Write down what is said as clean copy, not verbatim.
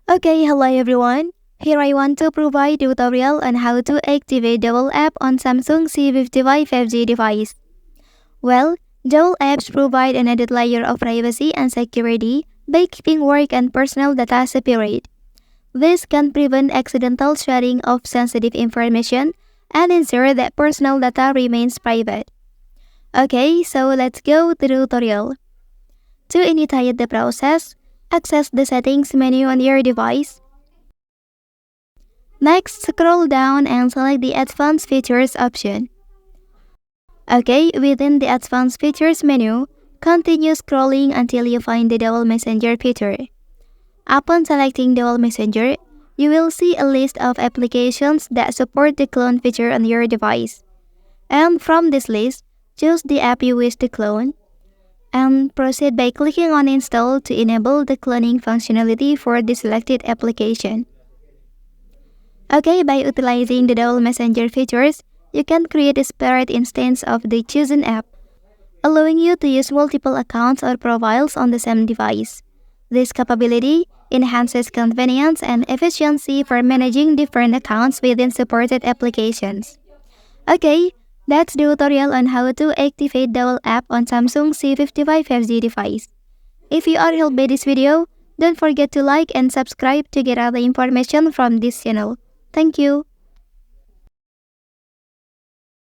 Okay, hello everyone. Here I want to provide tutorial on how to activate Dual App on Samsung C55 5G device. Well, Dual apps provide an added layer of privacy and security by keeping work and personal data separate. This can prevent accidental sharing of sensitive information and ensure that personal data remains private. Okay, so let's go to the tutorial. To initiate the process, access the settings menu on your device. Next, scroll down and select the Advanced Features option. Okay, within the Advanced Features menu, continue scrolling until you find the Dual Messenger feature. Upon selecting Dual Messenger, you will see a list of applications that support the clone feature on your device. And from this list, choose the app you wish to clone, and proceed by clicking on Install to enable the cloning functionality for the selected application. Okay, by utilizing the Dual Messenger features, you can create a separate instance of the chosen app, allowing you to use multiple accounts or profiles on the same device. This capability enhances convenience and efficiency for managing different accounts within supported applications. Okay, that's the tutorial on how to activate Dual App on Samsung C55 5G device. If you are helped by this video, don't forget to like and subscribe to get other information from this channel. Thank you.